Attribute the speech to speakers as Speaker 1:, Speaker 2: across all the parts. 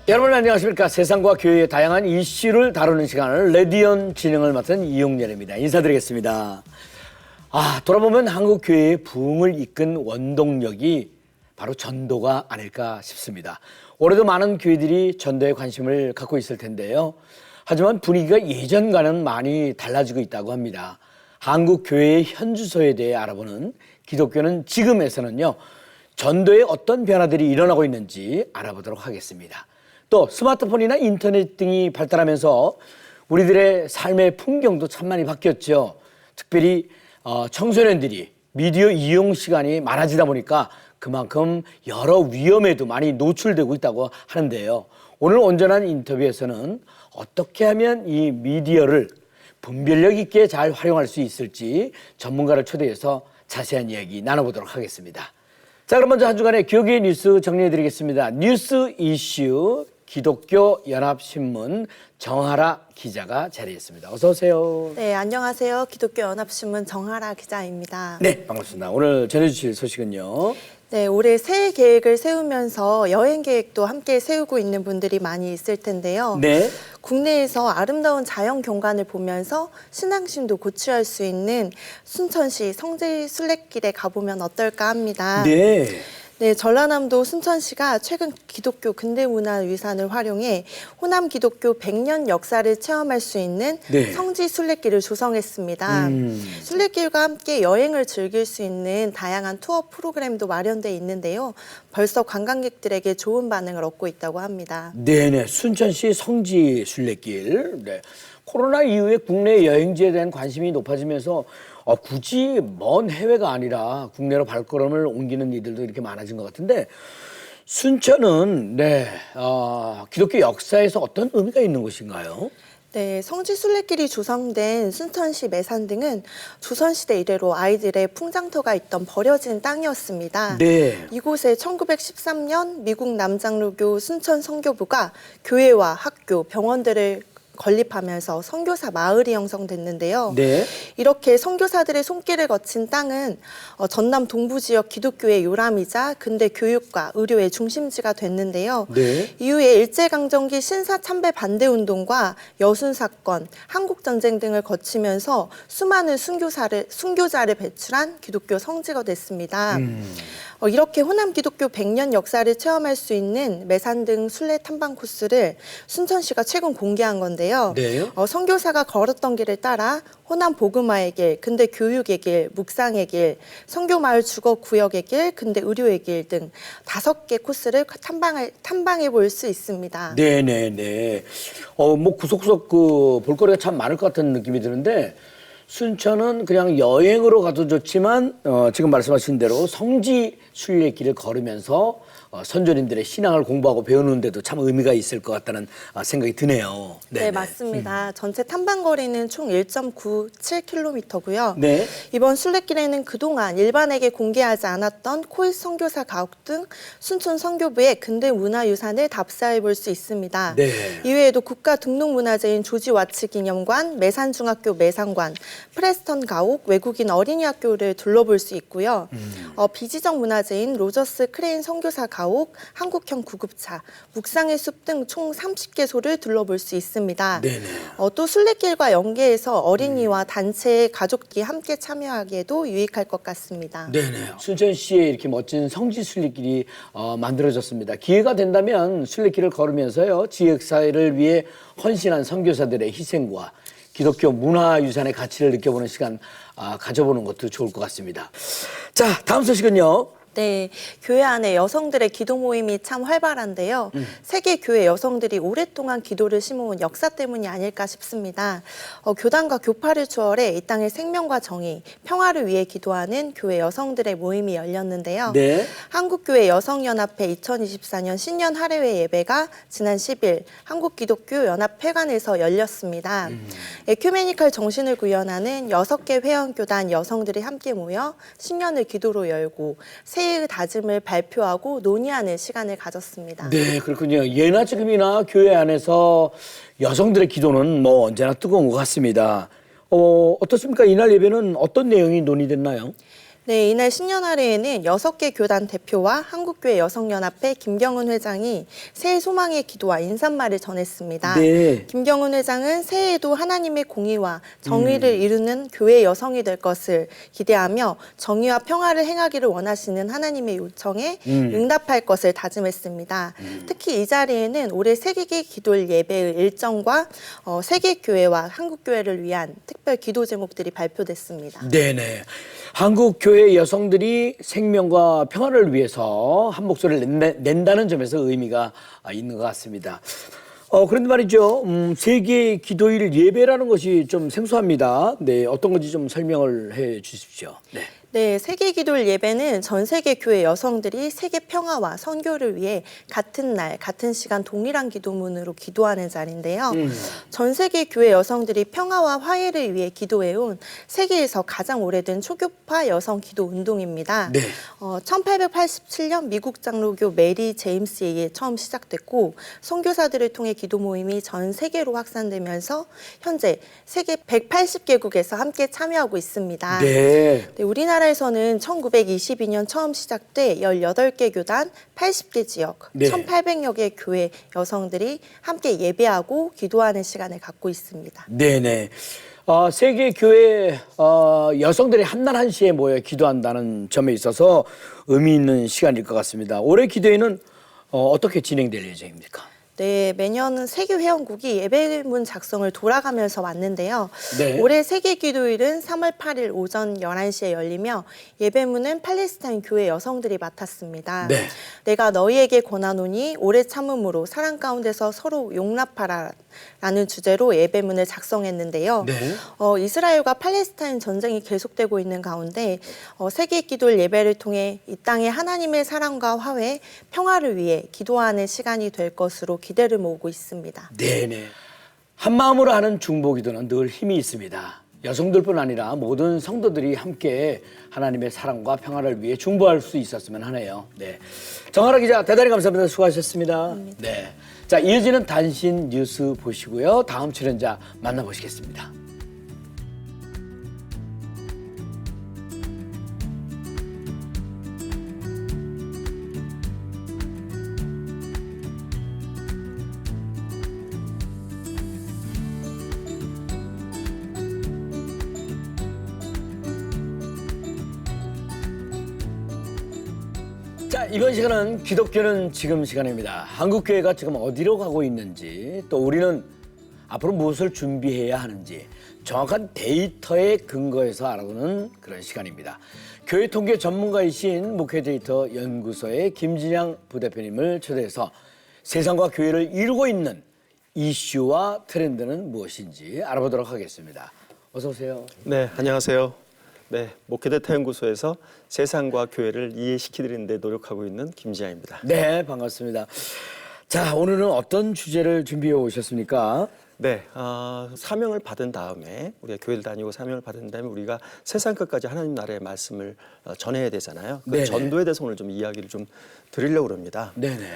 Speaker 1: 여러분 안녕하십니까. 세상과 교회의 다양한 이슈를 다루는 시간을 레디언 진행을 맡은 이용렬입니다. 인사드리겠습니다. 돌아보면 한국 교회의 부흥을 이끈 원동력이 바로 전도가 아닐까 싶습니다. 올해도 많은 교회들이 전도에 관심을 갖고 있을 텐데요. 하지만 분위기가 예전과는 많이 달라지고 있다고 합니다. 한국 교회의 현주소에 대해 알아보는 기독교는 지금에서는요. 전도에 어떤 변화들이 일어나고 있는지 알아보도록 하겠습니다. 또 스마트폰이나 인터넷 등이 발달하면서 우리들의 삶의 풍경도 참 많이 바뀌었죠. 특별히 청소년들이 미디어 이용 시간이 많아지다 보니까 그만큼 여러 위험에도 많이 노출되고 있다고 하는데요. 오늘 온전한 인터뷰에서는 어떻게 하면 이 미디어를 분별력 있게 잘 활용할 수 있을지 전문가를 초대해서 자세한 이야기 나눠보도록 하겠습니다. 자, 그럼 먼저 한 주간의 교계 뉴스 정리해드리겠습니다. 뉴스 이슈 기독교 연합신문 정하라 기자가 자리했습니다. 어서 오세요.
Speaker 2: 네, 안녕하세요. 기독교 연합신문 정하라 기자입니다.
Speaker 1: 네, 반갑습니다. 오늘 전해주실 소식은요.
Speaker 2: 네, 올해 새해 계획을 세우면서 여행 계획도 함께 세우고 있는 분들이 많이 있을 텐데요.
Speaker 1: 네.
Speaker 2: 국내에서 아름다운 자연 경관을 보면서 신앙심도 고취할 수 있는 순천시 성지 순례길에 가보면 어떨까 합니다.
Speaker 1: 네.
Speaker 2: 네, 전라남도 순천시가 최근 기독교 근대문화유산을 활용해 호남 기독교 100년 역사를 체험할 수 있는
Speaker 1: 네.
Speaker 2: 성지 순례길을 조성했습니다. 순례길과 함께 여행을 즐길 수 있는 다양한 투어 프로그램도 마련돼 있는데요. 벌써 관광객들에게 좋은 반응을 얻고 있다고 합니다.
Speaker 1: 네네. 순천시 성지 순례길. 네. 코로나 이후에 국내 여행지에 대한 관심이 높아지면서 굳이 먼 해외가 아니라 국내로 발걸음을 옮기는 이들도 이렇게 많아진 것 같은데 순천은 기독교 역사에서 어떤 의미가 있는 곳인가요?
Speaker 2: 네, 성지 순례길이 조성된 순천시 매산등은 조선시대 이래로 아이들의 풍장터가 있던 버려진 땅이었습니다.
Speaker 1: 네.
Speaker 2: 이곳에 1913년 미국 남장로교 순천 선교부가 교회와 학교, 병원들을 건립하면서 선교사 마을이 형성됐는데요.
Speaker 1: 네.
Speaker 2: 이렇게 선교사들의 손길을 거친 땅은 전남 동부 지역 기독교의 요람이자 근대 교육과 의료의 중심지가 됐는데요.
Speaker 1: 네.
Speaker 2: 이후에 일제강점기 신사참배 반대운동과 여순사건, 한국전쟁 등을 거치면서 수많은 순교자를 배출한 기독교 성지가 됐습니다. 이렇게 호남 기독교 100년 역사를 체험할 수 있는 매산등 순례 탐방 코스를 순천시가 최근 공개한 건데요.
Speaker 1: 네.
Speaker 2: 선교사가 걸었던 길을 따라 호남 복음화의 길, 근대 교육의 길, 묵상의 길, 선교마을 주거구역의 길, 근대 의료의 길 등 5개 코스를 탐방해 볼 수 있습니다.
Speaker 1: 네네네. 구석구석 볼거리가 참 많을 것 같은 느낌이 드는데 순천은 그냥 여행으로 가도 좋지만 지금 말씀하신 대로 성지 순례길을 걸으면서 선조님들의 신앙을 공부하고 배우는 데도 참 의미가 있을 것 같다는 생각이 드네요. 네네.
Speaker 2: 네, 맞습니다. 전체 탐방 거리는 총 1.97km고요.
Speaker 1: 네.
Speaker 2: 이번 순례길에는 그동안 일반에게 공개하지 않았던 코일 선교사 가옥 등 순천 선교부의 근대 문화유산을 답사해 볼 수 있습니다.
Speaker 1: 네.
Speaker 2: 이외에도 국가 등록문화재인 조지 와츠 기념관, 매산중학교 매산관, 프레스턴 가옥, 외국인 어린이학교를 둘러볼 수 있고요. 비지적 문화재인 로저스 크레인 선교사 가옥, 한국형 구급차, 묵상의 숲 등 총 30개소를 둘러볼 수 있습니다.
Speaker 1: 네네.
Speaker 2: 또 순례길과 연계해서 어린이와 단체의 가족들이 함께 참여하기에도 유익할 것 같습니다.
Speaker 1: 네네. 순천시에 이렇게 멋진 성지 순례길이 만들어졌습니다. 기회가 된다면 순례길을 걸으면서요 지역사회를 위해 헌신한 선교사들의 희생과 기독교 문화유산의 가치를 느껴보는 시간 가져보는 것도 좋을 것 같습니다. 자, 다음 소식은요.
Speaker 2: 네, 교회 안에 여성들의 기도 모임이 참 활발한데요. 세계 교회 여성들이 오랫동안 기도를 심어온 역사 때문이 아닐까 싶습니다. 교단과 교파를 추월해 이 땅의 생명과 정의, 평화를 위해 기도하는 교회 여성들의 모임이 열렸는데요.
Speaker 1: 네.
Speaker 2: 한국교회 여성연합회 2024년 신년 할애회 예배가 지난 10일 한국기독교연합회관에서 열렸습니다. 에큐메니컬 정신을 구현하는 6개 회원교단 여성들이 함께 모여 신년을 기도로 열고 새해의 다짐을 발표하고 논의하는 시간을 가졌습니다.
Speaker 1: 네, 그렇군요. 예나 지금이나 교회 안에서 여성들의 기도는 언제나 뜨거운 것 같습니다. 어떻습니까? 이날 예배는 어떤 내용이 논의됐나요?
Speaker 2: 네, 이날 신년아래에는 6개 교단 대표와 한국교회 여성연합회 김경은 회장이 새해 소망의 기도와 인사말을 전했습니다.
Speaker 1: 네.
Speaker 2: 김경은 회장은 새해에도 하나님의 공의와 정의를 이루는 교회 여성이 될 것을 기대하며 정의와 평화를 행하기를 원하시는 하나님의 요청에 응답할 것을 다짐했습니다. 특히 이 자리에는 올해 세계기 기도일 예배의 일정과 세계교회와 한국교회를 위한 특별 기도 제목들이 발표됐습니다.
Speaker 1: 네네. 한국 교회 여성들이 생명과 평화를 위해서 한 목소리를 낸다는 점에서 의미가 있는 것 같습니다. 그런데 말이죠. 세계 기도일 예배라는 것이 좀 생소합니다. 네, 어떤 건지 좀 설명을 해 주십시오. 네.
Speaker 2: 네, 세계 기도일 예배는 전 세계 교회 여성들이 세계 평화와 선교를 위해 같은 날, 같은 시간 동일한 기도문으로 기도하는 자리인데요. 전 세계 교회 여성들이 평화와 화해를 위해 기도해온 세계에서 가장 오래된 초교파 여성 기도 운동입니다.
Speaker 1: 네.
Speaker 2: 1887년 미국 장로교 메리 제임스에 의해 처음 시작됐고 선교사들을 통해 기도 모임이 전 세계로 확산되면서 현재 세계 180개국에서 함께 참여하고 있습니다.
Speaker 1: 네.
Speaker 2: 네, 우리나라에서는 1922년 처음 시작돼 18개 교단, 80개 지역,
Speaker 1: 네.
Speaker 2: 1,800여 개 교회 여성들이 함께 예배하고 기도하는 시간을 갖고 있습니다.
Speaker 1: 네네. 세계 교회 여성들이 한날 한시에 모여 기도한다는 점에 있어서 의미 있는 시간일 것 같습니다. 올해 기도회는 어떻게 진행될 예정입니까?
Speaker 2: 네, 매년 세계 회원국이 예배문 작성을 돌아가면서 왔는데요.
Speaker 1: 네.
Speaker 2: 올해 세계 기도일은 3월 8일 오전 11시에 열리며 예배문은 팔레스타인 교회 여성들이 맡았습니다.
Speaker 1: 네.
Speaker 2: 내가 너희에게 권하노니 오래 참음으로 사랑 가운데서 서로 용납하라 라는 주제로 예배문을 작성했는데요.
Speaker 1: 네.
Speaker 2: 이스라엘과 팔레스타인 전쟁이 계속되고 있는 가운데 세계 기도일 예배를 통해 이 땅에 하나님의 사랑과 화해, 평화를 위해 기도하는 시간이 될 것으로 기대를 모으고 있습니다.
Speaker 1: 네네. 한 마음으로 하는 중보기도는 늘 힘이 있습니다. 여성들뿐 아니라 모든 성도들이 함께 하나님의 사랑과 평화를 위해 중보할 수 있었으면 하네요. 네. 정하라 기자 대단히 감사합니다. 수고하셨습니다. 네. 자, 이어지는 단신 뉴스 보시고요. 다음 출연자 만나보시겠습니다. 자, 이번 시간은 기독교는 지금 시간입니다. 한국교회가 지금 어디로 가고 있는지, 또 우리는 앞으로 무엇을 준비해야 하는지 정확한 데이터에 근거해서 알아보는 그런 시간입니다. 교회 통계 전문가이신 목회데이터 연구소의 김진양 부대표님을 초대해서 세상과 교회를 이루고 있는 이슈와 트렌드는 무엇인지 알아보도록 하겠습니다. 어서 오세요.
Speaker 3: 네, 안녕하세요. 네, 목회데이터 연구소에서 세상과 교회를 이해시키는 데 노력하고 있는 김지아입니다.
Speaker 1: 네, 반갑습니다. 자, 오늘은 어떤 주제를 준비해 오셨습니까?
Speaker 3: 네, 사명을 받은 다음에 우리가 교회를 다니고 사명을 받은 다음에 우리가 세상 끝까지 하나님 나라의 말씀을 전해야 되잖아요. 그
Speaker 1: 네네.
Speaker 3: 전도에 대해서 오늘 좀 이야기를 좀 드리려고 합니다.
Speaker 1: 네네.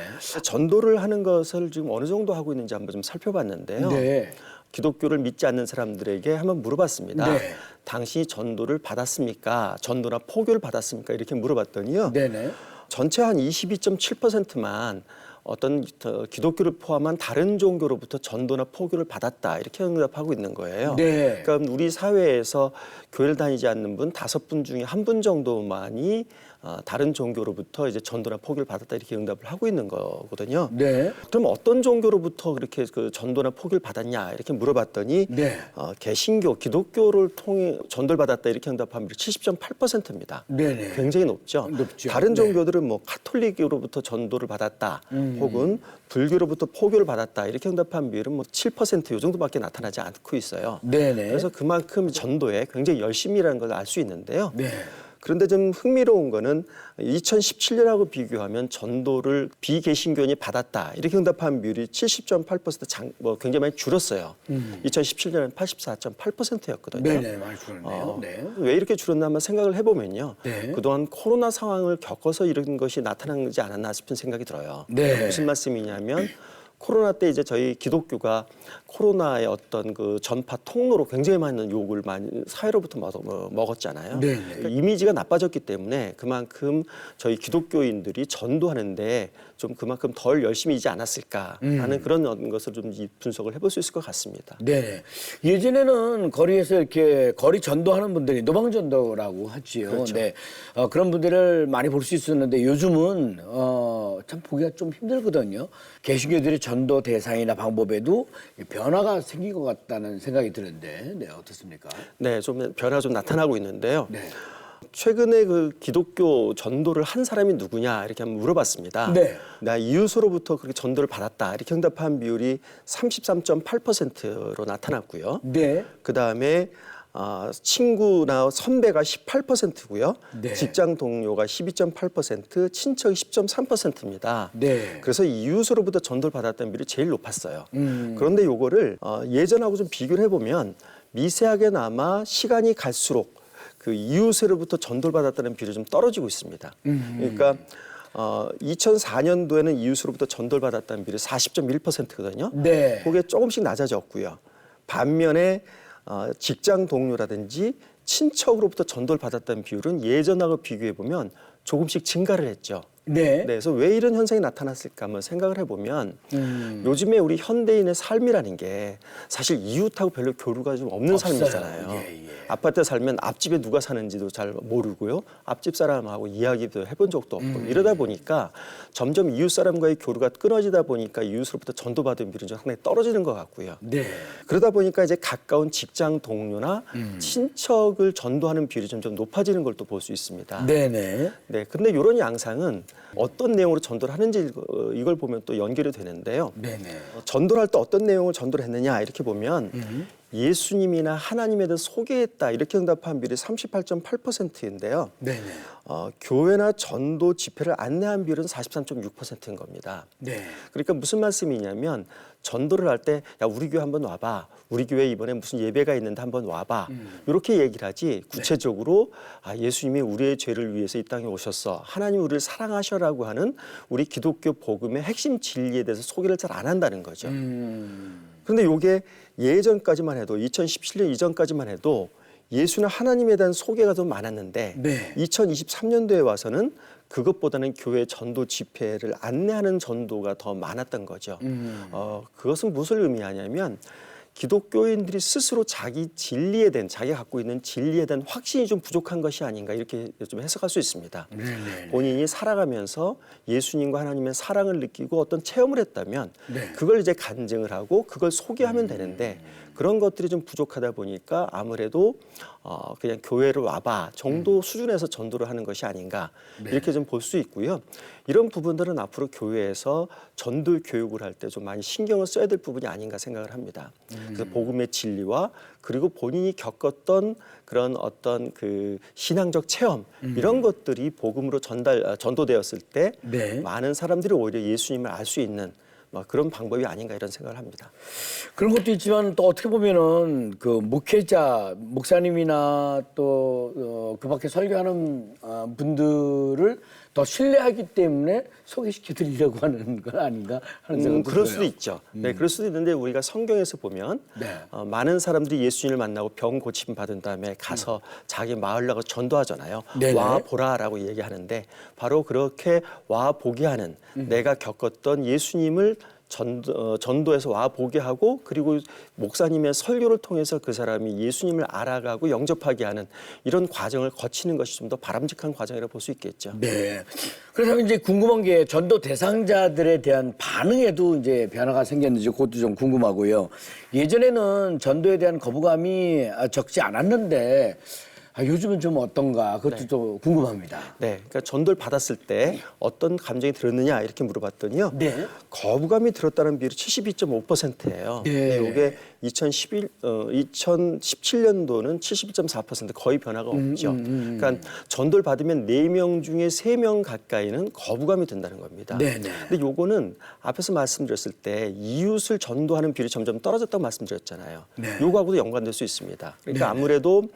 Speaker 3: 전도를 하는 것을 지금 어느 정도 하고 있는지 한번 좀 살펴봤는데요.
Speaker 1: 네.
Speaker 3: 기독교를 믿지 않는 사람들에게 한번 물어봤습니다.
Speaker 1: 네.
Speaker 3: 당신이 전도를 받았습니까? 전도나 포교를 받았습니까? 이렇게 물어봤더니요.
Speaker 1: 네네.
Speaker 3: 전체 한 22.7%만 어떤 기독교를 포함한 다른 종교로부터 전도나 포교를 받았다 이렇게 응답하고 있는 거예요.
Speaker 1: 네.
Speaker 3: 그러니까 우리 사회에서 교회를 다니지 않는 분 5분 중에 1분 정도만이 다른 종교로부터 이제 전도나 포교를 받았다 이렇게 응답을 하고 있는 거거든요.
Speaker 1: 네.
Speaker 3: 그럼 어떤 종교로부터 그렇게 그 전도나 포교를 받았냐 이렇게 물어봤더니
Speaker 1: 네.
Speaker 3: 개신교, 기독교를 통해 전도를 받았다 이렇게 응답하면 70.8%입니다.
Speaker 1: 네네.
Speaker 3: 굉장히 높죠.
Speaker 1: 높죠.
Speaker 3: 다른
Speaker 1: 네.
Speaker 3: 종교들은 뭐 카톨릭으로부터 전도를 받았다, 혹은 불교로부터 포교를 받았다 이렇게 응답한 비율은 뭐 7%이 정도밖에 나타나지 않고 있어요.
Speaker 1: 네네.
Speaker 3: 그래서 그만큼 전도에 굉장히 열심이라는 걸 알 수 있는데요.
Speaker 1: 네.
Speaker 3: 그런데 좀 흥미로운 거는 2017년하고 비교하면 전도를 비개신교인이 받았다 이렇게 응답한 비율이 70.8% 굉장히 많이 줄었어요. 2017년은 84.8%였거든요.
Speaker 1: 네네. 많이 줄었네요. 네.
Speaker 3: 왜 이렇게 줄었나 한번 생각을 해보면요.
Speaker 1: 네.
Speaker 3: 그동안 코로나 상황을 겪어서 이런 것이 나타나지 않았나 싶은 생각이 들어요.
Speaker 1: 네.
Speaker 3: 무슨 말씀이냐면 코로나 때 이제 저희 기독교가 코로나의 어떤 그 전파 통로로 굉장히 많은 욕을 많이 사회로부터 먹었잖아요.
Speaker 1: 네.
Speaker 3: 그러니까 이미지가 나빠졌기 때문에 그만큼 저희 기독교인들이 전도하는데 좀 그만큼 덜 열심히이지 않았을까라는 그런 것을 좀 분석을 해볼 수 있을 것 같습니다.
Speaker 1: 네. 예전에는 거리에서 이렇게 거리 전도하는 분들이 노방전도라고 하지요.
Speaker 3: 그렇죠.
Speaker 1: 네. 그런 분들을 많이 볼 수 있었는데 요즘은 참 보기가 좀 힘들거든요. 개신교들의 전도 대상이나 방법에도 변화가 생긴 것 같다는 생각이 드는데, 네, 어떻습니까?
Speaker 3: 네, 좀 변화가 좀 나타나고 있는데요.
Speaker 1: 네. 최근에
Speaker 3: 그 기독교 전도를 한 사람이 누구냐 이렇게 한번 물어봤습니다.
Speaker 1: 네.
Speaker 3: 나 이웃으로부터 그렇게 전도를 받았다 이렇게 응답한 비율이 33.8%로 나타났고요.
Speaker 1: 네.
Speaker 3: 그 다음에 친구나 선배가 18%고요.
Speaker 1: 네.
Speaker 3: 직장 동료가 12.8%, 친척이 10.3%입니다.
Speaker 1: 네.
Speaker 3: 그래서 이웃으로부터 전도를 받았다는 비율이 제일 높았어요. 그런데 요거를 예전하고 좀 비교를 해보면 미세하게나마 시간이 갈수록 그 이웃으로부터 전도를 받았다는 비율이 좀 떨어지고 있습니다. 그러니까 2004년도에는 이웃으로부터 전도를 받았다는 비율이 40.1%거든요.
Speaker 1: 네.
Speaker 3: 그게 조금씩 낮아졌고요. 반면에 직장 동료라든지 친척으로부터 전도를 받았다는 비율은 예전하고 비교해 보면 조금씩 증가를 했죠.
Speaker 1: 네.
Speaker 3: 그래서 왜 이런 현상이 나타났을까 한번 생각을 해보면 요즘에 우리 현대인의 삶이라는 게 사실 이웃하고 별로 교류가 좀 없는
Speaker 1: 없어요.
Speaker 3: 삶이잖아요.
Speaker 1: 예.
Speaker 3: 아파트에 살면 앞집에 누가 사는지도 잘 모르고요. 앞집 사람하고 이야기도 해본 적도 없고 이러다 보니까 점점 이웃 사람과의 교류가 끊어지다 보니까 이웃으로부터 전도받은 비율이 좀 상당히 떨어지는 것 같고요.
Speaker 1: 네.
Speaker 3: 그러다 보니까 이제 가까운 직장 동료나 친척을 전도하는 비율이 점점 높아지는 걸 또 볼 수 있습니다.
Speaker 1: 네네.
Speaker 3: 네, 근데 이런 양상은 어떤 내용으로 전도를 하는지 이걸 보면 또 연결이 되는데요.
Speaker 1: 네네.
Speaker 3: 전도를 할 때 어떤 내용을 전도를 했느냐 이렇게 보면 예수님이나 하나님에 대해 소개했다 이렇게 응답한 비율이 38.8%인데요.
Speaker 1: 네네.
Speaker 3: 교회나 전도 집회를 안내한 비율은 43.6%인 겁니다.
Speaker 1: 네.
Speaker 3: 그러니까 무슨 말씀이냐면 전도를 할 때 야 우리 교회 한번 와봐. 우리 교회 이번에 무슨 예배가 있는데 한번 와봐. 이렇게 얘기를 하지 구체적으로 예수님이 우리의 죄를 위해서 이 땅에 오셨어. 하나님 우리를 사랑하셔라고 하는 우리 기독교 복음의 핵심 진리에 대해서 소개를 잘 안 한다는 거죠. 그런데 이게 예전까지만 해도 2017년 이전까지만 해도 예수는 하나님에 대한 소개가 더 많았는데
Speaker 1: 네.
Speaker 3: 2023년도에 와서는 그것보다는 교회 전도 집회를 안내하는 전도가 더 많았던 거죠. 그것은 무엇을 의미하냐면 기독교인들이 스스로 자기 진리에 대한 자기가 갖고 있는 진리에 대한 확신이 좀 부족한 것이 아닌가 이렇게 좀 해석할 수 있습니다.
Speaker 1: 네네.
Speaker 3: 본인이 살아가면서 예수님과 하나님의 사랑을 느끼고 어떤 체험을 했다면
Speaker 1: 네.
Speaker 3: 그걸 이제 간증을 하고 그걸 소개하면 되는데 그런 것들이 좀 부족하다 보니까 아무래도 그냥 교회를 와봐 정도 수준에서 전도를 하는 것이 아닌가 이렇게 좀 볼 수 있고요. 이런 부분들은 앞으로 교회에서 전도 교육을 할 때 좀 많이 신경을 써야 될 부분이 아닌가 생각을 합니다. 그래서 복음의 진리와 그리고 본인이 겪었던 그런 어떤 그 신앙적 체험 이런 것들이 복음으로 전도되었을 때
Speaker 1: 네.
Speaker 3: 많은 사람들이 오히려 예수님을 알 수 있는 그런 방법이 아닌가 이런 생각을 합니다.
Speaker 1: 그런 것도 있지만 또 어떻게 보면은 그 목회자, 목사님이나 또 그 밖에 설교하는 분들을 더 신뢰하기 때문에 소개시켜 드리려고 하는 건 아닌가 하는 생각도
Speaker 3: 그럴
Speaker 1: 들어요.
Speaker 3: 수도 있죠. 네, 그럴 수도 있는데 우리가 성경에서 보면
Speaker 1: 네.
Speaker 3: 많은 사람들이 예수님을 만나고 병 고침 받은 다음에 가서 자기 마을 나가 전도하잖아요.
Speaker 1: 네네.
Speaker 3: 와 보라라고 얘기하는데 바로 그렇게 와 보게 하는 내가 겪었던 예수님을 전도해서 와 보게 하고 그리고 목사님의 설교를 통해서 그 사람이 예수님을 알아가고 영접하게 하는 이런 과정을 거치는 것이 좀 더 바람직한 과정이라고 볼 수 있겠죠.
Speaker 1: 네. 그렇다면 이제 궁금한 게 전도 대상자들에 대한 반응에도 이제 변화가 생겼는지 그것도 좀 궁금하고요. 예전에는 전도에 대한 거부감이 적지 않았는데 요즘은 좀 어떤가 그것도 좀 궁금합니다.
Speaker 3: 네, 그러니까 전도를 받았을 때 어떤 감정이 들었느냐 이렇게 물어봤더니요.
Speaker 1: 네.
Speaker 3: 거부감이 들었다는 비율이 72.5%예요.
Speaker 1: 네.
Speaker 3: 이게 2017년도는 71.4% 거의 변화가 없죠. 그러니까 전도를 받으면 4명 중에 3명 가까이는 거부감이 든다는 겁니다.
Speaker 1: 네네.
Speaker 3: 근데 요거는 앞에서 말씀드렸을 때 이웃을 전도하는 비율이 점점 떨어졌다고 말씀드렸잖아요.
Speaker 1: 네.
Speaker 3: 요거하고도 연관될 수 있습니다. 그러니까
Speaker 1: 네네.
Speaker 3: 아무래도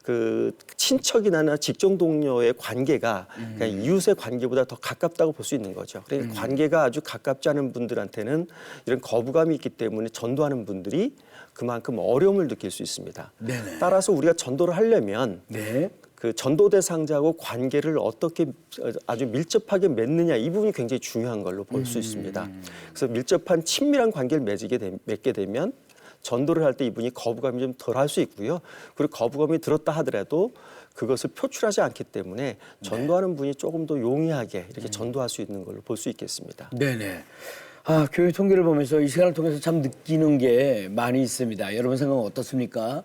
Speaker 3: 그 친척이나 직종 동료의 관계가 그냥 이웃의 관계보다 더 가깝다고 볼 수 있는 거죠. 그러니까 관계가 아주 가깝지 않은 분들한테는 이런 거부감이 있기 때문에 전도하는 분들이 그만큼 어려움을 느낄 수 있습니다.
Speaker 1: 네네.
Speaker 3: 따라서 우리가 전도를 하려면
Speaker 1: 네.
Speaker 3: 그 전도 대상자하고 관계를 어떻게 아주 밀접하게 맺느냐 이 부분이 굉장히 중요한 걸로 볼 수 있습니다. 그래서 밀접한 친밀한 관계를 맺게 되면 전도를 할 때 이분이 거부감이 좀 덜할 수 있고요. 그리고 거부감이 들었다 하더라도 그것을 표출하지 않기 때문에 전도하는 분이 조금 더 용이하게 이렇게 전도할 수 있는 걸로 볼 수 있겠습니다.
Speaker 1: 네네. 아, 교회 통계를 보면서 이 시간을 통해서 참 느끼는 게 많이 있습니다. 여러분 생각은 어떻습니까?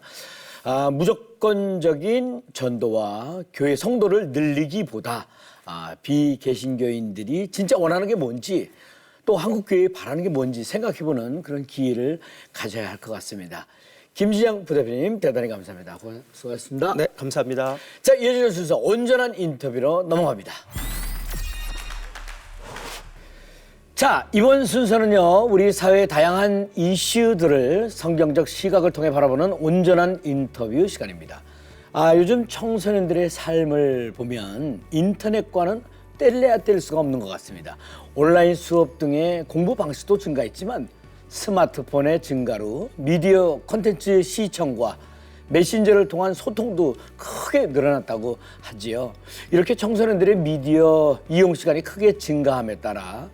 Speaker 1: 아, 무조건적인 전도와 교회 성도를 늘리기보다 비개신교인들이 진짜 원하는 게 뭔지 또 한국교회에 바라는 게 뭔지 생각해보는 그런 기회를 가져야 할 것 같습니다. 김진양 부대표님 대단히 감사합니다. 수고하셨습니다.
Speaker 3: 네, 감사합니다.
Speaker 1: 자, 이어지는 순서 온전한 인터뷰로 넘어갑니다. 자, 이번 순서는요, 우리 사회의 다양한 이슈들을 성경적 시각을 통해 바라보는 온전한 인터뷰 시간입니다. 요즘 청소년들의 삶을 보면 인터넷과는 뗄래야 뗄 수가 없는 것 같습니다. 온라인 수업 등의 공부 방식도 증가했지만 스마트폰의 증가로 미디어 콘텐츠 시청과 메신저를 통한 소통도 크게 늘어났다고 하지요. 이렇게 청소년들의 미디어 이용 시간이 크게 증가함에 따라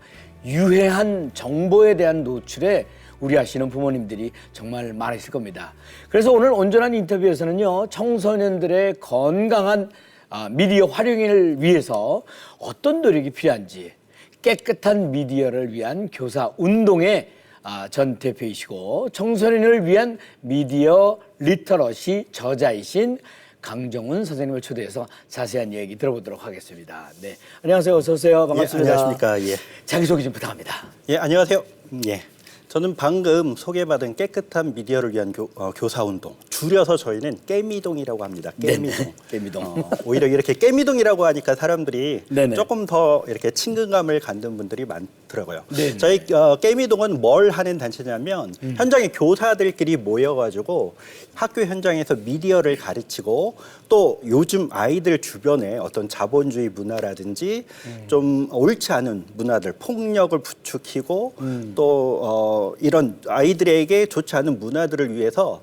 Speaker 1: 유해한 정보에 대한 노출에 우려하시는 부모님들이 정말 많으실 겁니다. 그래서 오늘 온전한 인터뷰에서는요, 청소년들의 건강한 미디어 활용을 위해서 어떤 노력이 필요한지 깨끗한 미디어를 위한 교사 운동의 전 대표이시고 청소년을 위한 미디어 리터러시 저자이신 강정훈 선생님을 초대해서 자세한 얘기 들어보도록 하겠습니다. 네, 안녕하세요. 어서 오세요. 반갑습니다.
Speaker 4: 예, 안녕하십니까. 예.
Speaker 1: 자기소개 좀 부탁합니다.
Speaker 4: 예, 안녕하세요. 예. 저는 방금 소개받은 깨끗한 미디어를 위한 교사운동, 줄여서 저희는 깨미동이라고 합니다. 깨미동.
Speaker 1: 네네, 깨미동.
Speaker 4: 오히려 이렇게 깨미동이라고 하니까 사람들이
Speaker 1: 네네.
Speaker 4: 조금 더 이렇게 친근감을 갖는 분들이 많더라고요.
Speaker 1: 네네.
Speaker 4: 저희 깨미동은 뭘 하는 단체냐면 현장에 교사들끼리 모여가지고 학교 현장에서 미디어를 가르치고 또 요즘 아이들 주변에 어떤 자본주의 문화라든지 좀 옳지 않은 문화들, 폭력을 부추기고 또 이런 아이들에게 좋지 않은 문화들을 위해서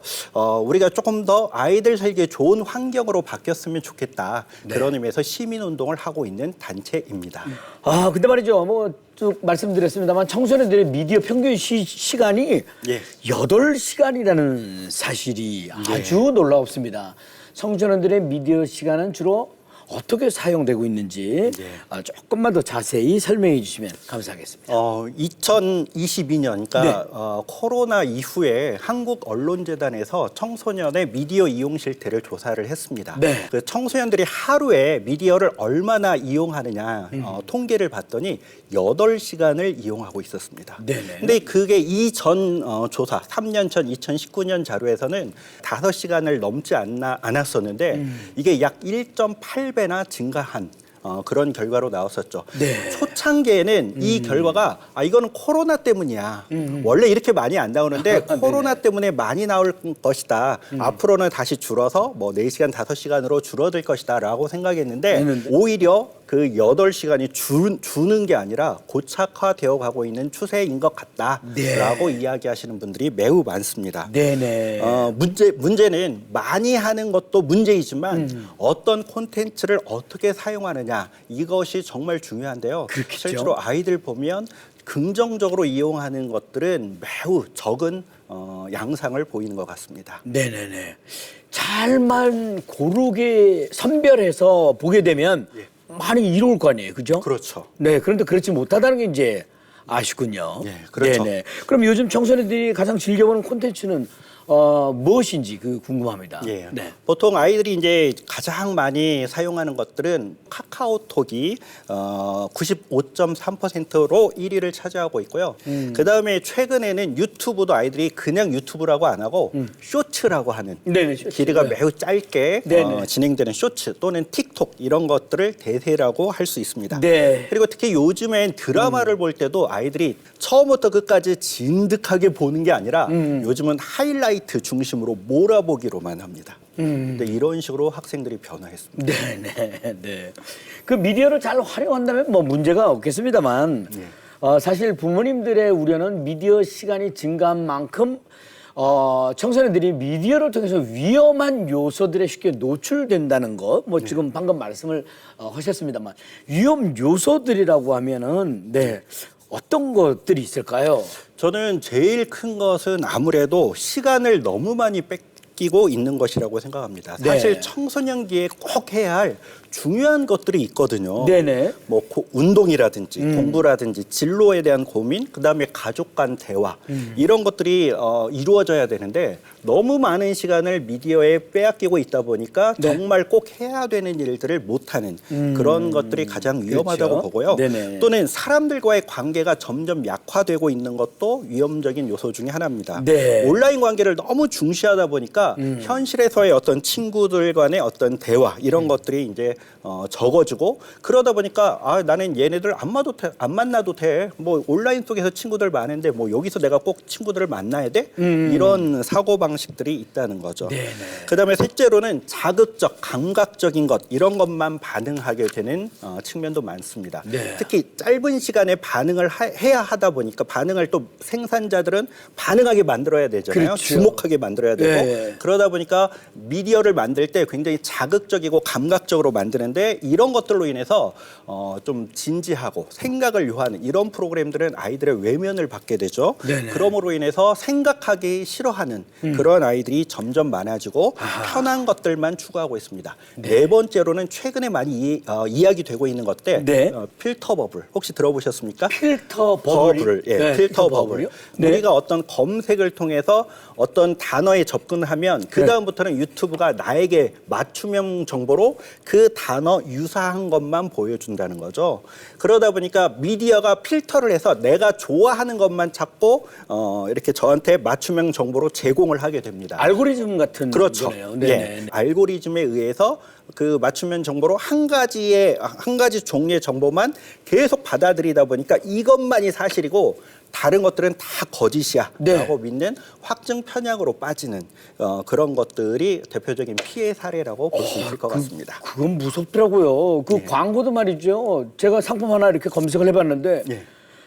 Speaker 4: 우리가 조금 더 아이들 살기에 좋은 환경으로 바뀌었으면 좋겠다. 그런 의미에서 시민운동을 하고 있는 단체입니다.
Speaker 1: 근데 말이죠. 뭐 쭉 말씀드렸습니다만 청소년들의 미디어 평균 시간이
Speaker 4: 예.
Speaker 1: 8시간이라는 사실이 아주 놀라웠습니다. 청소년들의 미디어 시간은 주로 어떻게 사용되고 있는지 조금만 더 자세히 설명해 주시면 감사하겠습니다.
Speaker 4: 2022년, 그러니까
Speaker 1: 네.
Speaker 4: 코로나 이후에 한국언론재단에서 청소년의 미디어 이용 실태를 조사를 했습니다.
Speaker 1: 네.
Speaker 4: 그 청소년들이 하루에 미디어를 얼마나 이용하느냐 통계를 봤더니 8시간을 이용하고 있었습니다.
Speaker 1: 네네.
Speaker 4: 근데 그게 이전 조사, 3년 전 2019년 자료에서는 5시간을 넘지 않았었는데 이게 약 1.8배나 증가한 그런 결과로 나왔었죠.
Speaker 1: 네.
Speaker 4: 초창기에는 이 결과가 이거는 코로나 때문이야. 원래 이렇게 많이 안 나오는데 코로나 때문에 많이 나올 것이다. 앞으로는 다시 줄어서 뭐 4시간, 5시간으로 줄어들 것이다 라고 생각했는데 오히려 그 8시간이 주는 게 아니라 고착화되어 가고 있는 추세인 것 같다라고 이야기하시는 분들이 매우 많습니다.
Speaker 1: 네네.
Speaker 4: 문제는 많이 하는 것도 문제이지만 어떤 콘텐츠를 어떻게 사용하느냐 이것이 정말 중요한데요.
Speaker 1: 그렇겠죠.
Speaker 4: 실제로 아이들 보면 긍정적으로 이용하는 것들은 매우 적은 양상을 보이는 것 같습니다.
Speaker 1: 네네네. 잘만 고르게 선별해서 보게 되면 많이 이로울 거 아니에요, 그죠?
Speaker 4: 그렇죠.
Speaker 1: 네, 그런데 그렇지 못하다는 게 이제 아쉽군요.
Speaker 4: 네, 그렇죠.
Speaker 1: 네네. 그럼 요즘 청소년들이 가장 즐겨보는 콘텐츠는 무엇인지 궁금합니다.
Speaker 4: 예.
Speaker 1: 네.
Speaker 4: 보통 아이들이 이제 가장 많이 사용하는 것들은 카카오톡이 95.3%로 1위를 차지하고 있고요. 그 다음에 최근에는 유튜브도 아이들이 그냥 유튜브라고 안 하고 쇼츠라고 하는
Speaker 1: 네네, 쇼츠.
Speaker 4: 길이가
Speaker 1: 네.
Speaker 4: 매우 짧게
Speaker 1: 네네.
Speaker 4: 진행되는 쇼츠 또는 틱톡 이런 것들을 대세라고 할 수 있습니다.
Speaker 1: 네.
Speaker 4: 그리고 특히 요즘엔 드라마를 볼 때도 아이들이 처음부터 끝까지 진득하게 보는 게 아니라 요즘은 하이라이트 하이라이트 중심으로 몰아보기로만 합니다. 근데 이런 식으로 학생들이 변화했습니다.
Speaker 1: 네. 그 미디어를 잘 활용한다면 뭐 문제가 없겠습니다만 사실 부모님들의 우려는 미디어 시간이 증가한 만큼 청소년들이 미디어를 통해서 위험한 요소들에 쉽게 노출된다는 것, 뭐 지금 방금 말씀을 하셨습니다만 위험 요소들이라고 하면은 어떤 것들이 있을까요?
Speaker 4: 저는 제일 큰 것은 아무래도 시간을 너무 많이 뺏기고 있는 것이라고 생각합니다. 사실
Speaker 1: 네.
Speaker 4: 청소년기에 꼭 해야 할 중요한 것들이 있거든요.
Speaker 1: 네네.
Speaker 4: 뭐 운동이라든지 공부라든지 진로에 대한 고민, 그다음에 가족 간 대화 이런 것들이 이루어져야 되는데 너무 많은 시간을 미디어에 빼앗기고 있다 보니까 정말 꼭 해야 되는 일들을 못하는 그런 것들이 가장 위험하다고
Speaker 1: 그렇죠.
Speaker 4: 보고요.
Speaker 1: 네네.
Speaker 4: 또는 사람들과의 관계가 점점 약화되고 있는 것도 위험적인 요소 중에 하나입니다.
Speaker 1: 네.
Speaker 4: 온라인 관계를 너무 중시하다 보니까 현실에서의 어떤 친구들 간의 어떤 대화 이런 것들이 이제 적어지고 그러다 보니까 나는 얘네들 안 만나도 돼. 뭐 온라인 속에서 친구들 많은데 뭐 여기서 내가 꼭 친구들을 만나야 돼? 이런 사고 방식들이 있다는 거죠. 그다음에 셋째로는 자극적, 감각적인 것 이런 것만 반응하게 되는 측면도 많습니다. 특히 짧은 시간에 반응을 해야 하다 보니까 반응을 또 생산자들은 반응하게 만들어야 되잖아요.
Speaker 1: 그렇죠.
Speaker 4: 주목하게 만들어야 되고 그러다 보니까 미디어를 만들 때 굉장히 자극적이고 감각적으로 만드는데 이런 것들로 인해서 좀 진지하고 생각을 요하는 이런 프로그램들은 아이들의 외면을 받게 되죠. 그러므로 인해서 생각하기 싫어하는 그런 아이들이 점점 많아지고 편한 것들만 추구하고 있습니다. 네 번째로는 최근에 많이 이야기되고 있는 것들 필터 버블 혹시 들어보셨습니까?
Speaker 1: 필터 버블.
Speaker 4: 필터 버블.
Speaker 1: 네.
Speaker 4: 우리가 어떤 검색을 통해서 어떤 단어에 접근하면 그 다음부터는 유튜브가 나에게 맞춤형 정보로 그 단어 유사한 것만 보여준다는 거죠. 그러다 보니까 미디어가 필터를 해서 내가 좋아하는 것만 찾고 이렇게 저한테 맞춤형 정보로 제공을 하게 됩니다.
Speaker 1: 알고리즘 같은
Speaker 4: 그렇죠.
Speaker 1: 거네요.
Speaker 4: 알고리즘에 의해서 그 맞춤형 정보로 한 가지 종류의 정보만 계속 받아들이다 보니까 이것만이 사실이고 다른 것들은 다 거짓이야 라고 믿는 확증 편향으로 빠지는 그런 것들이 대표적인 피해 사례라고 볼 수 있을 것 같습니다.
Speaker 1: 그건 무섭더라고요. 그 광고도 말이죠. 제가 상품 하나 이렇게 검색을 해봤는데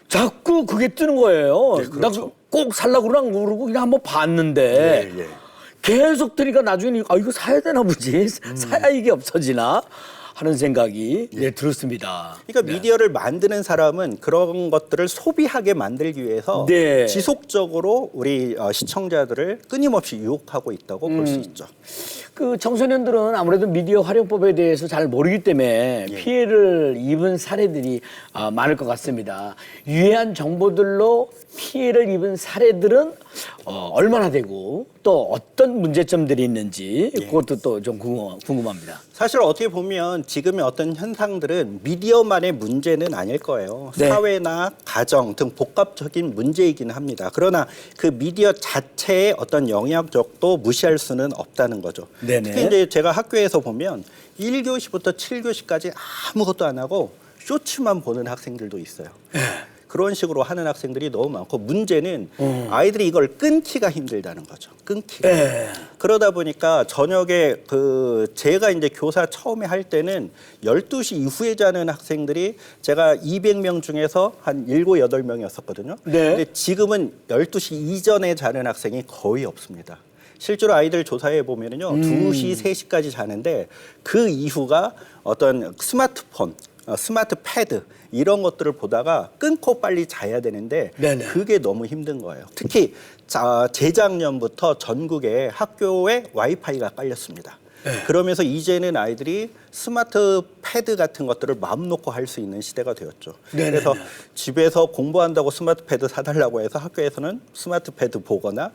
Speaker 1: 자꾸 그게 뜨는 거예요.
Speaker 4: 그렇죠.
Speaker 1: 나 꼭 살라고 그러고 그냥 한번 봤는데 계속 뜨니까 나중에 이거 사야 되나 보지. 사야 이게 없어지나 하는 생각이 들었습니다.
Speaker 4: 그러니까 미디어를 만드는 사람은 그런 것들을 소비하게 만들기 위해서 지속적으로 우리 시청자들을 끊임없이 유혹하고 있다고 볼 수 있죠.
Speaker 1: 그 청소년들은 아무래도 미디어 활용법에 대해서 잘 모르기 때문에 피해를 입은 사례들이 많을 것 같습니다. 유해한 정보들로 피해를 입은 사례들은 얼마나 되고 또 어떤 문제점들이 있는지 그것도 또 좀 궁금합니다.
Speaker 4: 사실 어떻게 보면 지금의 어떤 현상들은 미디어만의 문제는 아닐 거예요. 사회나 가정 등 복합적인 문제이긴 합니다. 그러나 그 미디어 자체의 어떤 영향력도 무시할 수는 없다는 거죠. 특히 이제 제가 학교에서 보면 1교시부터 7교시까지 아무것도 안 하고 쇼츠만 보는 학생들도 있어요. 그런 식으로 하는 학생들이 너무 많고 문제는 아이들이 이걸 끊기가 힘들다는 거죠. 끊기가. 그러다 보니까 저녁에 제가 이제 교사 처음에 할 때는 12시 이후에 자는 학생들이 제가 200명 중에서 한 7, 8명이었었거든요. 근데 지금은 12시 이전에 자는 학생이 거의 없습니다. 실제로 아이들 조사해 보면은요, 2시, 3시까지 자는데 그 이후가 어떤 스마트폰, 스마트 패드 이런 것들을 보다가 끊고 빨리 자야 되는데 그게 너무 힘든 거예요. 특히 재작년부터 전국에 학교에 와이파이가 깔렸습니다. 그러면서 이제는 아이들이 스마트 패드 같은 것들을 마음 놓고 할 수 있는 시대가 되었죠. 그래서 집에서 공부한다고 스마트 패드 사달라고 해서 학교에서는 스마트 패드 보거나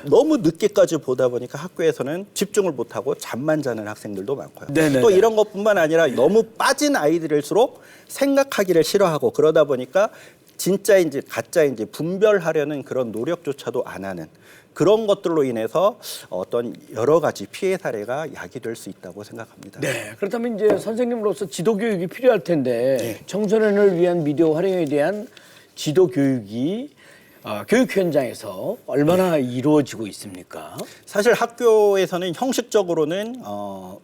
Speaker 4: 너무 늦게까지 보다 보니까 학교에서는 집중을 못하고 잠만 자는 학생들도 많고요. 또 이런 것뿐만 아니라 너무 빠진 아이들일수록 생각하기를 싫어하고 그러다 보니까 진짜인지 가짜인지 분별하려는 그런 노력조차도 안 하는 그런 것들로 인해서 어떤 여러 가지 피해 사례가 야기될 수 있다고 생각합니다.
Speaker 1: 그렇다면 이제 선생님으로서 지도 교육이 필요할 텐데 청소년을 위한 미디어 활용에 대한 지도 교육이 교육 현장에서 얼마나 이루어지고 있습니까?
Speaker 4: 사실 학교에서는 형식적으로는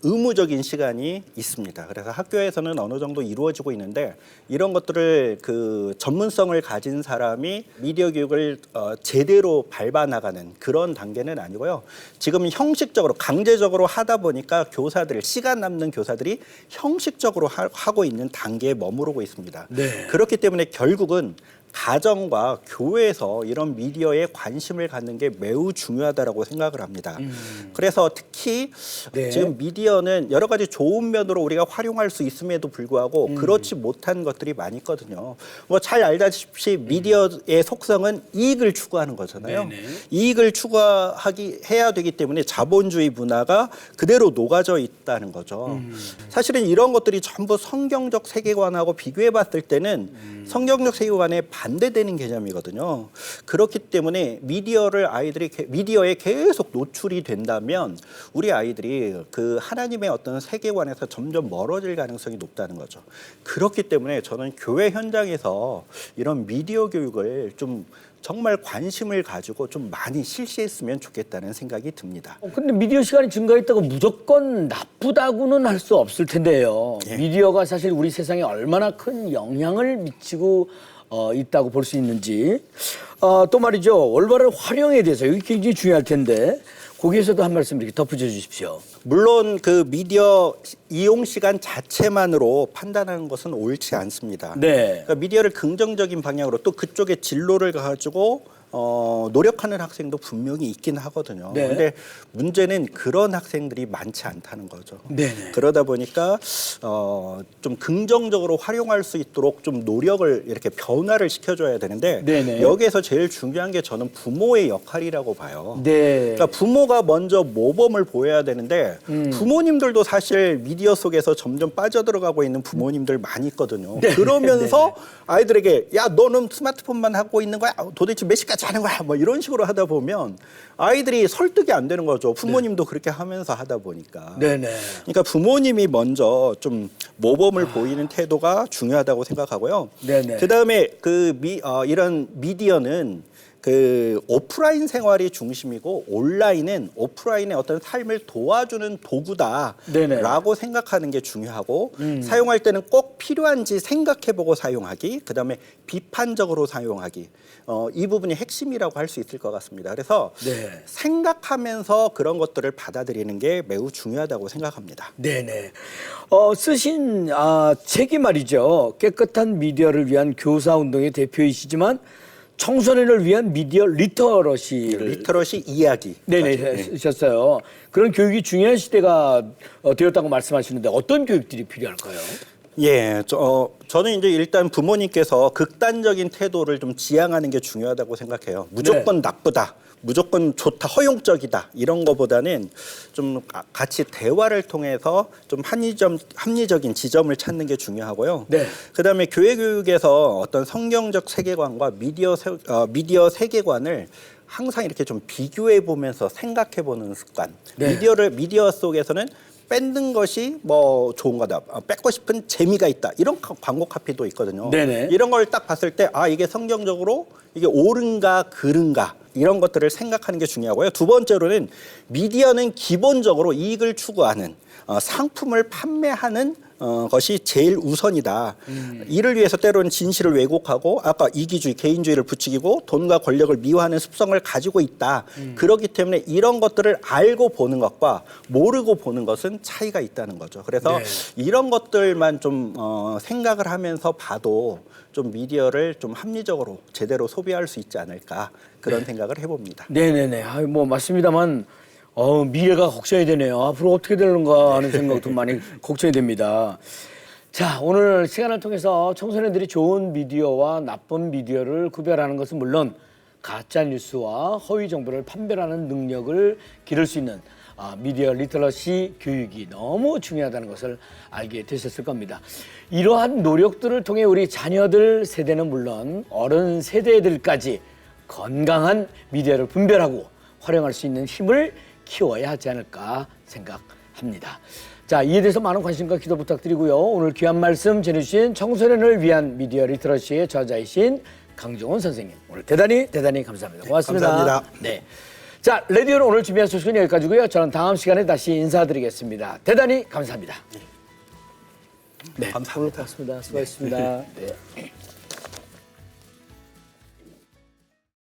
Speaker 4: 의무적인 시간이 있습니다. 그래서 학교에서는 어느 정도 이루어지고 있는데 이런 것들을 그 전문성을 가진 사람이 미디어 교육을 제대로 밟아나가는 그런 단계는 아니고요. 지금 형식적으로 강제적으로 하다 보니까 교사들, 시간 남는 교사들이 형식적으로 하고 있는 단계에 머무르고 있습니다.
Speaker 1: 네.
Speaker 4: 그렇기 때문에 결국은 가정과 교회에서 이런 미디어에 관심을 갖는 게 매우 중요하다고 생각을 합니다. 그래서 특히
Speaker 1: 네.
Speaker 4: 지금 미디어는 여러 가지 좋은 면으로 우리가 활용할 수 있음에도 불구하고 그렇지 못한 것들이 많이 있거든요. 뭐 잘 알다시피 미디어의 속성은 이익을 추구하는 거잖아요.
Speaker 1: 네네.
Speaker 4: 이익을 해야 되기 때문에 자본주의 문화가 그대로 녹아져 있다는 거죠. 사실은 이런 것들이 전부 성경적 세계관하고 비교해 봤을 때는 성경적 세계관에 반대되는 개념이거든요. 그렇기 때문에 미디어에 계속 노출이 된다면 우리 아이들이 그 하나님의 어떤 세계관에서 점점 멀어질 가능성이 높다는 거죠. 그렇기 때문에 저는 교회 현장에서 이런 미디어 교육을 좀 정말 관심을 가지고 좀 많이 실시했으면 좋겠다는 생각이 듭니다.
Speaker 1: 근데 미디어 시간이 증가했다고 무조건 나쁘다고는 할 수 없을 텐데요.
Speaker 4: 예.
Speaker 1: 미디어가 사실 우리 세상에 얼마나 큰 영향을 미치고 있다고 볼 수 있는지. 또 말이죠. 올바른 활용에 대해서 이게 굉장히 중요할 텐데 거기에서도 한 말씀 이렇게 덧붙여 주십시오.
Speaker 4: 물론 그 미디어 이용 시간 자체만으로 판단하는 것은 옳지 않습니다.
Speaker 1: 네.
Speaker 4: 그러니까 미디어를 긍정적인 방향으로 또 그쪽에 진로를 가지고 노력하는 학생도 분명히 있긴 하거든요.
Speaker 1: 네.
Speaker 4: 근데 문제는 그런 학생들이 많지 않다는 거죠.
Speaker 1: 네네.
Speaker 4: 그러다 보니까 좀 긍정적으로 활용할 수 있도록 좀 노력을 이렇게 변화를 시켜줘야 되는데
Speaker 1: 네네.
Speaker 4: 여기에서 제일 중요한 게 저는 부모의 역할이라고 봐요.
Speaker 1: 네.
Speaker 4: 그러니까 부모가 먼저 모범을 보여야 되는데 부모님들도 사실 미디어 속에서 점점 빠져들어가고 있는 부모님들 많이 있거든요.
Speaker 1: 네.
Speaker 4: 그러면서 아이들에게 야 너는 스마트폰만 하고 있는 거야? 도대체 몇 시까지 하는 거야? 뭐 이런 식으로 하다 보면 아이들이 설득이 안 되는 거죠. 부모님도 그렇게 하면서 하다 보니까.
Speaker 1: 네네.
Speaker 4: 그러니까 부모님이 먼저 좀 모범을 보이는 태도가 중요하다고 생각하고요.
Speaker 1: 네네.
Speaker 4: 그다음에 이런 미디어는 그 오프라인 생활이 중심이고 온라인은 오프라인의 어떤 삶을 도와주는
Speaker 1: 네네.
Speaker 4: 도구다라고 생각하는 게 중요하고 사용할 때는 꼭 필요한지 생각해보고 사용하기, 그다음에 비판적으로 사용하기, 이 부분이 핵심이라고 할 수 있을 것 같습니다. 그래서
Speaker 1: 네.
Speaker 4: 생각하면서 그런 것들을 받아들이는 게 매우 중요하다고 생각합니다.
Speaker 1: 네네. 쓰신 책이 말이죠. 깨끗한 미디어를 위한 교사운동의 대표이시지만 청소년을 위한 미디어 리터러시를
Speaker 4: 이야기.
Speaker 1: 네네 쓰셨어요. 그런 교육이 중요한 시대가 되었다고 말씀하시는데 어떤 교육들이 필요할까요?
Speaker 4: 예, 저는 이제 일단 부모님께서 극단적인 태도를 좀 지향하는 게 중요하다고 생각해요. 무조건 나쁘다, 무조건 좋다, 허용적이다 이런 거보다는 좀 같이 대화를 통해서 좀 합리적인 지점을 찾는 게 중요하고요.
Speaker 1: 네.
Speaker 4: 그다음에 교회 교육에서 어떤 성경적 세계관과 미디어 세계관을 항상 이렇게 좀 비교해 보면서 생각해 보는 습관.
Speaker 1: 네.
Speaker 4: 미디어 속에서는 뺏는 것이 뭐 좋은 거다. 뺏고 싶은 재미가 있다. 이런 광고 카피도 있거든요.
Speaker 1: 네네.
Speaker 4: 이런 걸 딱 봤을 때 이게 성경적으로 이게 옳은가 그른가 이런 것들을 생각하는 게 중요하고요. 두 번째로는 미디어는 기본적으로 이익을 추구하는 상품을 판매하는 것이 제일 우선이다. 이를 위해서 때로는 진실을 왜곡하고 아까 이기주의, 개인주의를 부추기고 돈과 권력을 미화하는 습성을 가지고 있다. 그렇기 때문에 이런 것들을 알고 보는 것과 모르고 보는 것은 차이가 있다는 거죠. 그래서
Speaker 1: 네. 이런
Speaker 4: 것들만 좀 생각을 하면서 봐도 좀 미디어를 좀 합리적으로 제대로 소비할 수 있지 않을까 그런 생각을 해봅니다.
Speaker 1: 네네네. 뭐 맞습니다만 미래가 걱정이 되네요. 앞으로 어떻게 되는가 하는 생각도 많이 걱정이 됩니다. 자, 오늘 시간을 통해서 청소년들이 좋은 미디어와 나쁜 미디어를 구별하는 것은 물론 가짜 뉴스와 허위 정보를 판별하는 능력을 기를 수 있는 미디어 리터러시 교육이 너무 중요하다는 것을 알게 되셨을 겁니다. 이러한 노력들을 통해 우리 자녀들 세대는 물론 어른 세대들까지 건강한 미디어를 분별하고 활용할 수 있는 힘을 키워야 하지 않을까 생각합니다. 자, 이에 대해서 많은 관심과 기도 부탁드리고요. 오늘 귀한 말씀 전해주신 청소년을 위한 미디어 리터러시의 저자이신 강정원 선생님 오늘 대단히 감사합니다. 고맙습니다.
Speaker 4: 감사합니다.
Speaker 1: 네. 자, 레디오는 오늘 준비한 소식은 여기까지고요. 저는 다음 시간에 다시 인사드리겠습니다. 대단히 감사합니다. 네,
Speaker 4: 감사합니다.
Speaker 1: 오늘 고맙습니다. 수고하셨습니다. 네.